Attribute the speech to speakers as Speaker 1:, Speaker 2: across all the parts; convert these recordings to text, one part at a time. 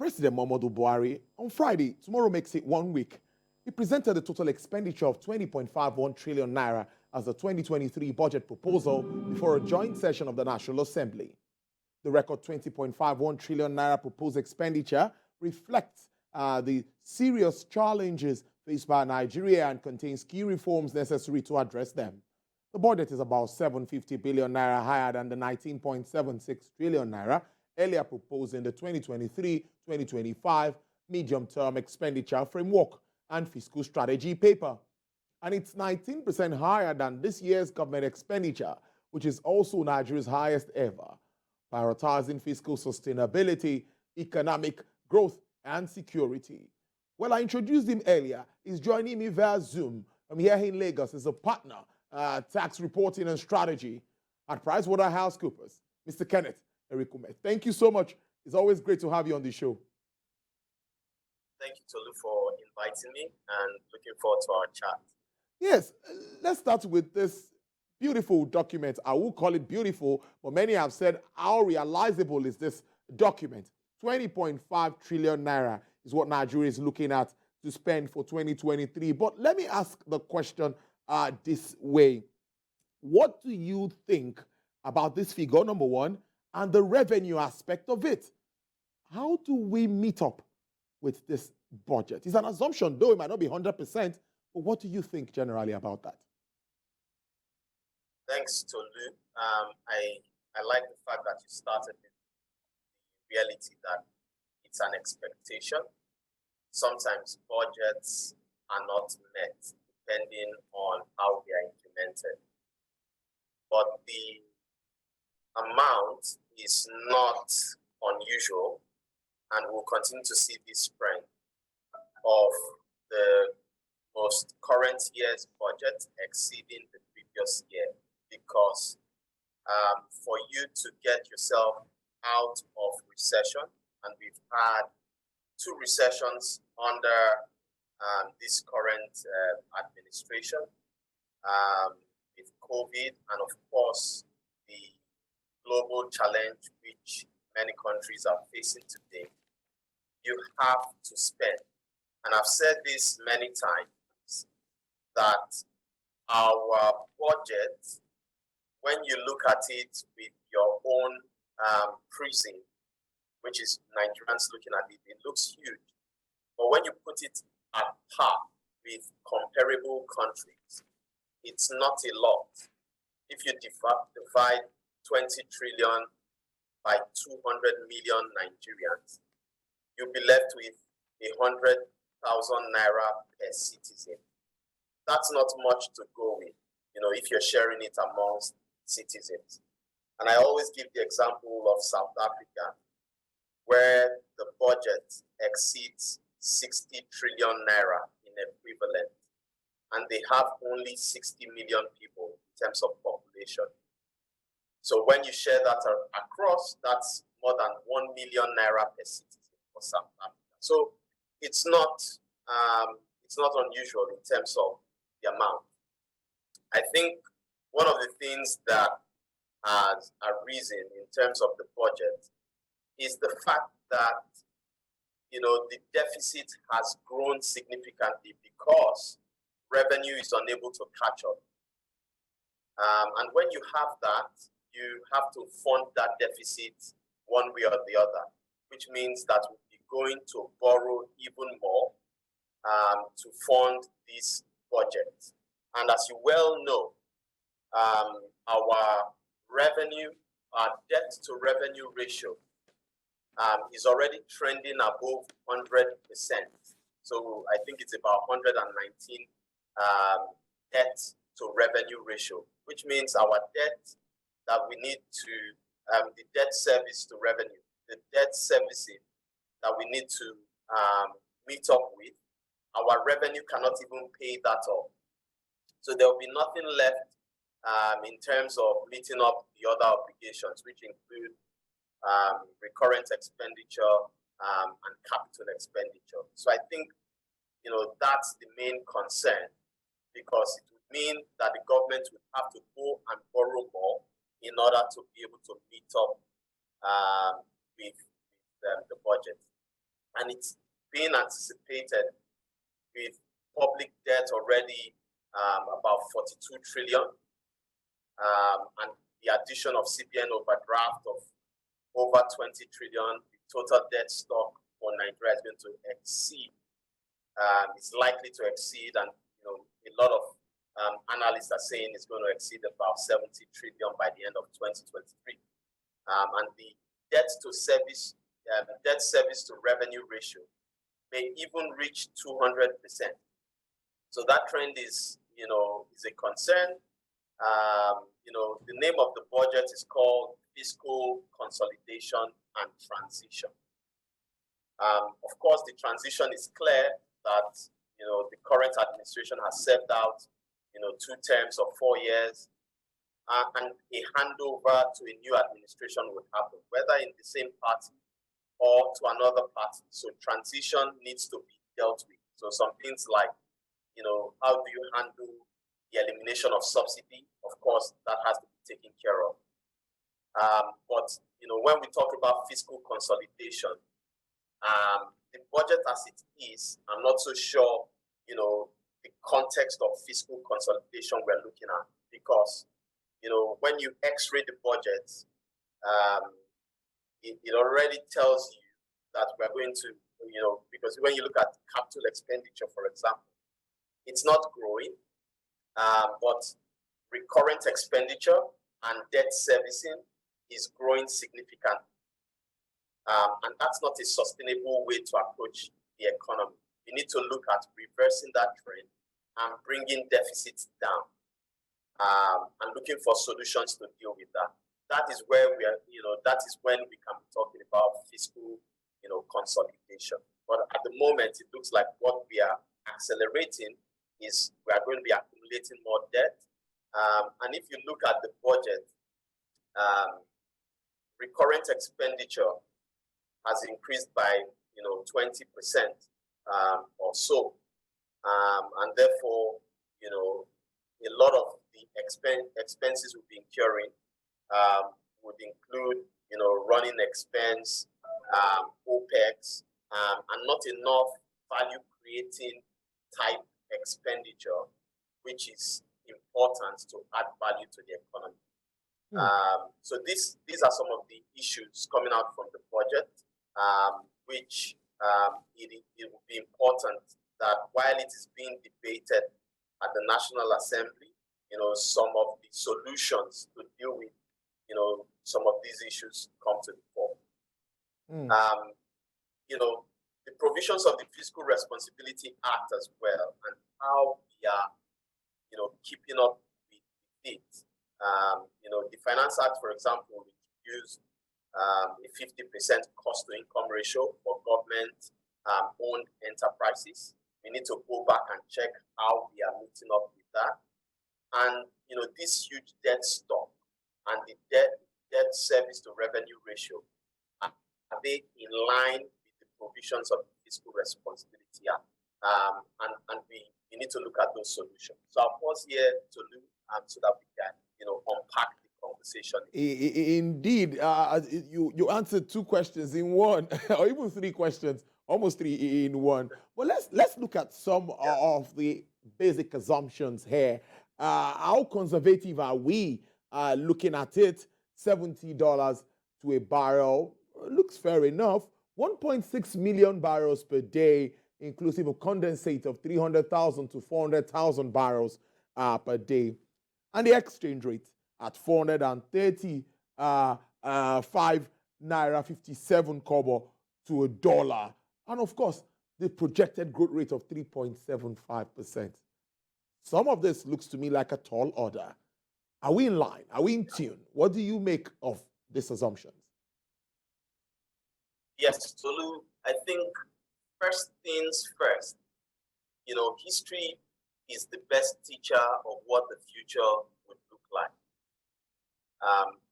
Speaker 1: President Muhammadu Buhari, on Friday, tomorrow makes it 1 week, he presented the total expenditure of 20.51 trillion naira as the 2023 budget proposal before a joint session of the National Assembly. The record 20.51 trillion naira proposed expenditure reflects the serious challenges faced by Nigeria and contains key reforms necessary to address them. The budget is about 750 billion naira higher than the 19.76 trillion naira earlier proposed in the 2023-2025 medium-term expenditure framework and fiscal strategy paper. And it's 19% higher than this year's government expenditure, which is also Nigeria's highest ever, prioritizing fiscal sustainability, economic growth, and security. Well, I introduced him earlier. He's joining me via Zoom. I'm here in Lagos as a partner, tax reporting and strategy at PricewaterhouseCoopers, Mr. Kenneth Erikume. Thank you so much. It's always great to have you on the show.
Speaker 2: Thank you, Tolu, for inviting me and looking forward to our chat.
Speaker 1: Yes, let's start with this beautiful document. I will call it beautiful, but many have said, how realizable is this document? 20.5 trillion naira is what Nigeria is looking at to spend for 2023. But let me ask the question this way. What do you think about this figure, number one, and the revenue aspect of it? How do we meet up with this budget? It's an assumption, though it might not be 100%, but what do you think generally about that?
Speaker 2: Thanks, Tolu. I like the fact that you started with the reality that it's an expectation. Sometimes budgets are not met depending on how they are implemented. But the amount is not unusual, and we'll continue to see this trend of the most current year's budget exceeding the previous year, because for you to get yourself out of recession, and we've had 2 recessions under this current administration, with COVID, and of course the global challenge which many countries are facing today, you have to spend. And I've said this many times, that our budget, when you look at it with your own prism, which is Nigerians looking at it, it looks huge. But when you put it at par with comparable countries, it's not a lot. If you divide 20 trillion by 200 million Nigerians, you'll be left with 100,000 naira per citizen. That's not much to go with, if you're sharing it amongst citizens. And I always give the example of South Africa, where the budget exceeds 60 trillion naira in equivalent, and they have only 60 million people in terms of population. So when you share that across, that's more than 1 million naira per citizen for South Africa. So it's not unusual in terms of the amount. I think one of the things that has arisen in terms of the budget is the fact that the deficit has grown significantly because revenue is unable to catch up. And when you have that, you have to fund that deficit one way or the other, which means that we'll be going to borrow even more to fund this budget. And as you well know, our debt to revenue ratio is already trending above 100%. So I think it's about 119 debt to revenue ratio, which means our debt that we need to, the debt service to revenue, the debt servicing that we need to meet up with, our revenue cannot even pay that off. So there will be nothing left in terms of meeting up the other obligations, which include recurrent expenditure and capital expenditure. So I think, that's the main concern, because it would mean that the government would have to go and borrow more in order to be able to meet up with the budget. and it's being anticipated with public debt already about 42 trillion, and the addition of CBN overdraft of over 20 trillion. The total debt stock for Nigeria is going to exceed, it's likely to exceed, and a lot of analysts are saying it's going to exceed about 70 trillion by the end of 2023. And the debt service to revenue ratio may even reach 200%. So that trend is a concern. The name of the budget is called Fiscal Consolidation and Transition. Of course, the transition is clear that the current administration has served out 2 terms of 4 years, and a handover to a new administration would happen, whether in the same party or to another party. So transition needs to be dealt with. So some things like, how do you handle the elimination of subsidy? Of course, that has to be taken care of. But when we talk about fiscal consolidation, the budget as it is, I'm not so sure, the context of fiscal consolidation we're looking at, because, when you x-ray the budget, it already tells you that we're going to, because when you look at capital expenditure, for example, it's not growing, but recurrent expenditure and debt servicing is growing significantly. And that's not a sustainable way to approach the economy. You need to look at reversing that trend and bringing deficits down, and looking for solutions to deal with that. That is where we are, that is when we can be talking about fiscal, consolidation. But at the moment, it looks like what we are accelerating is we are going to be accumulating more debt. And if you look at the budget, recurrent expenditure has increased by 20% or so, and therefore a lot of the expenses we'll be incurring would include running expense, OPEX, and not enough value creating type expenditure, which is important to add value to the economy. So these are some of the issues coming out from the budget, which it will be important that while it is being debated at the National Assembly, some of the solutions to deal with, some of these issues come to the fore. The provisions of the Fiscal Responsibility Act as well, and how we are, keeping up with it. The Finance Act, for example, introduced a 50% cost-to-income ratio for government-owned enterprises. We need to go back and check how we are meeting up with that. And this huge debt stock and the debt service to revenue ratio, are they in line with the provisions of the Fiscal Responsibility Act? And we need to look at those solutions. So I'll pause here to look so that we can unpack the conversation.
Speaker 1: Indeed, you answered 2 questions in one, or even 3 questions, almost 3 in one. But let's look at some of the basic assumptions here. How conservative are we looking at it? $70 to a barrel looks fair enough. 1.6 million barrels per day, inclusive of condensate of 300,000 to 400,000 barrels per day. And the exchange rate at 435 naira 57 kobo to a dollar. And of course, the projected growth rate of 3.75%. Some of this looks to me like a tall order. Are we in line? Are we in tune? What do you make of these assumptions?
Speaker 2: Yes, Tolu, I think first things first, history is the best teacher of what the future would look like.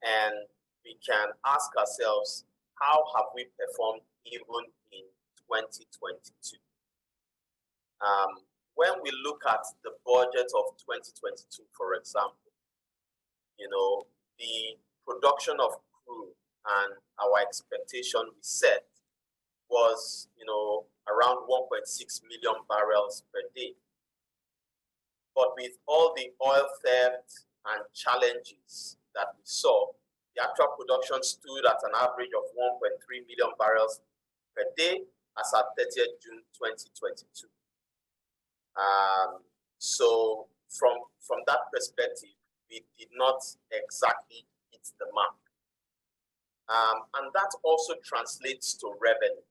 Speaker 2: And we can ask ourselves, how have we performed even in 2022? When we look at the budget of 2022, for example, the production of crude and our expectation we set was, around 1.6 million barrels per day. But with all the oil theft and challenges that we saw, the actual production stood at an average of 1.3 million barrels per day as at 30th June 2022. So from that perspective, we did not exactly hit the mark. And that also translates to revenue,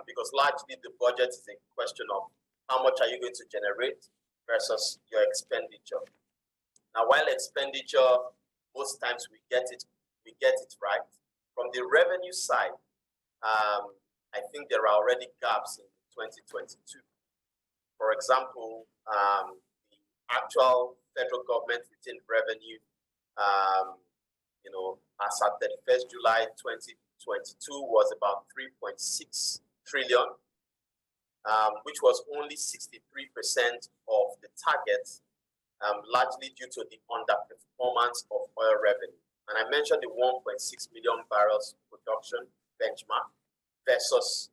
Speaker 2: because largely the budget is a question of how much are you going to generate versus your expenditure. Now, while expenditure, most times we get it right. From the revenue side, I think there are already gaps in 2022. For example, the actual federal government retained revenue, as at 31st July 2022 was about 3.6 trillion, which was only 63% of the target, largely due to the underperformance of oil revenue. And I mentioned the 1.6 million barrels production benchmark versus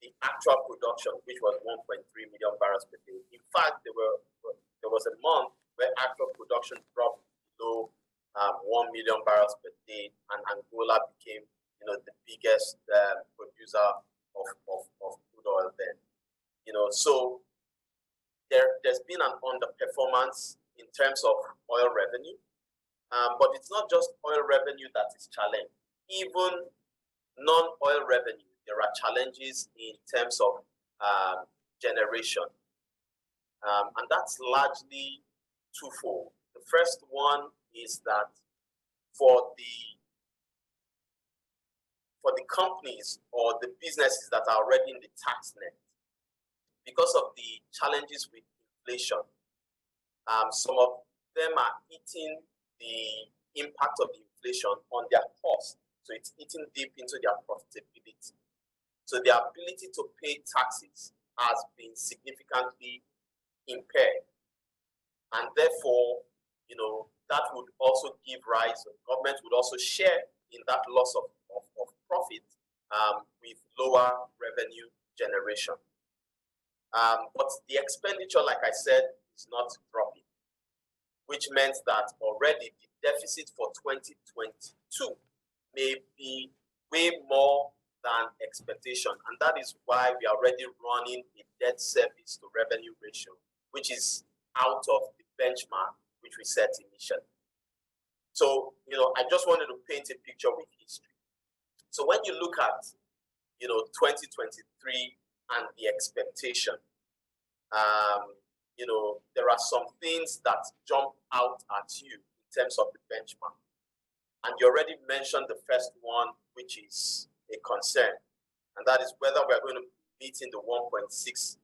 Speaker 2: the actual production, which was 1.3 million barrels per day. In fact, there was a month where actual production dropped below 1 million barrels per day, and Angola became, the biggest producer of crude oil then. So there's been an underperformance in terms of oil revenue, but it's not just oil revenue that is challenged. Even non-oil revenue, there are challenges in terms of generation, and that's largely twofold. The first one is that for the companies or the businesses that are already in the tax net, because of the challenges with inflation, some of them are eating the impact of the inflation on their cost. So it's eating deep into their profitability. So their ability to pay taxes has been significantly impaired. And therefore, that would also give rise, government would also share in that loss of profit with lower revenue generation. But the expenditure, like I said, is not dropping, which meant that already the deficit for 2022 may be way more than expectation. And that is why we are already running a debt service to revenue ratio, which is out of the benchmark which we set initially. So, I just wanted to paint a picture with history. So when you look at, 2023 and the expectation, there are some things that jump out at you in terms of the benchmark. And you already mentioned the first one, which is a concern, and that is whether we're going to be meeting the 1.6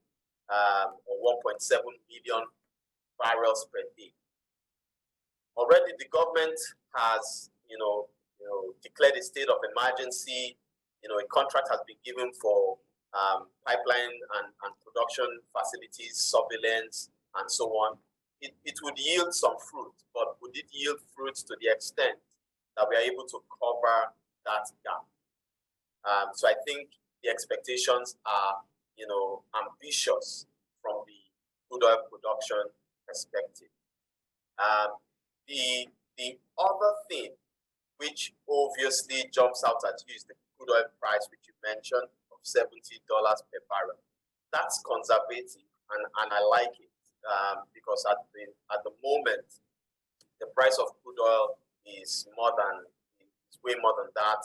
Speaker 2: or 1.7 million barrels per day. Already the government has, declared a state of emergency. A contract has been given for pipeline and production facilities, surveillance, and so on. It would yield some fruit, but would it yield fruit to the extent that we are able to cover that gap? So I think the expectations are, ambitious from the crude oil production perspective. The other thing which obviously jumps out at you is the crude oil price, which you mentioned, of $70 per barrel. That's conservative, and I like it, because at the moment, the price of crude oil is way more than that.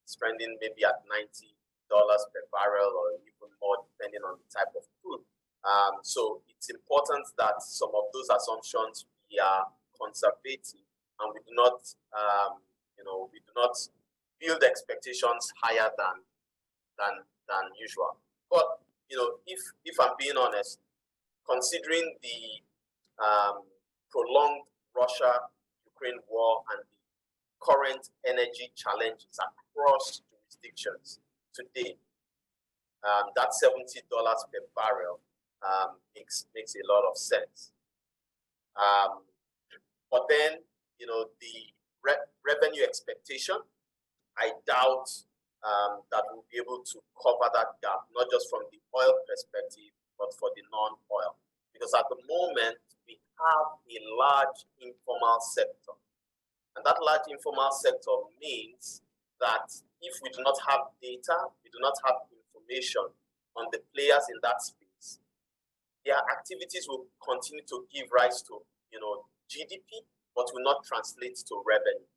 Speaker 2: It's trending maybe at $90 per barrel or even more, depending on the type of crude. So it's important that some of those assumptions we are conservative, and we do not build expectations higher than usual. But if I'm being honest, considering the prolonged Russia-Ukraine war and the current energy challenges across jurisdictions today, that $70 per barrel makes a lot of sense. But then, the revenue expectation, I doubt that will be able to cover that gap, not just from the oil perspective, but for the non-oil. Because at the moment, we have a large informal sector. And that large informal sector means that if we do not have data, we do not have information on the players in that space, their activities will continue to give rise to, GDP, but will not translate to revenue.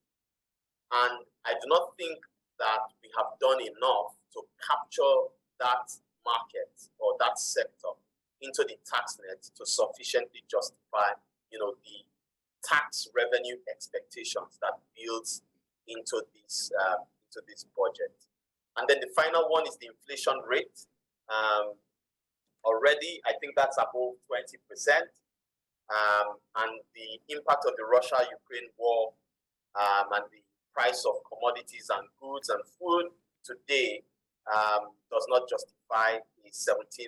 Speaker 2: And I do not think that we have done enough to capture that market or that sector into the tax net to sufficiently justify, the tax revenue expectations that builds into this budget. And then the final one is the inflation rate. Already, I think that's above 20%. And the impact of the Russia-Ukraine war and the price of commodities and goods and food today does not justify the 17.16%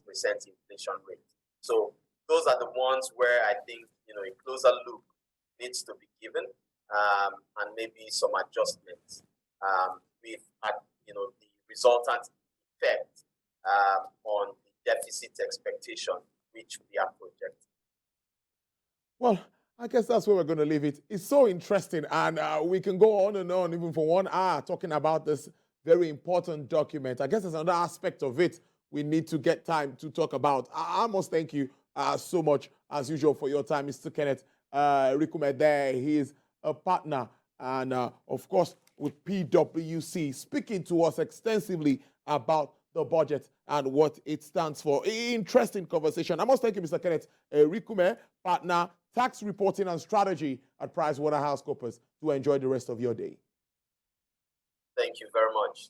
Speaker 2: inflation rate. So those are the ones where I think a closer look needs to be given and maybe some adjustments with the resultant effect on the deficit expectation which we are projecting.
Speaker 1: Well, I guess that's where we're going to leave it. It's so interesting, and we can go on and on even for 1 hour talking about this very important document. I guess there's another aspect of it we need to get time to talk about. I must thank you so much, as usual, for your time, Mr. Kenneth Erikume there. He is a partner and, of course, with PwC, speaking to us extensively about the budget and what it stands for. Interesting conversation. I must thank you, Mr. Kenneth Erikume, partner, tax reporting and strategy at PricewaterhouseCoopers. To enjoy the rest of your day.
Speaker 2: Thank you very much.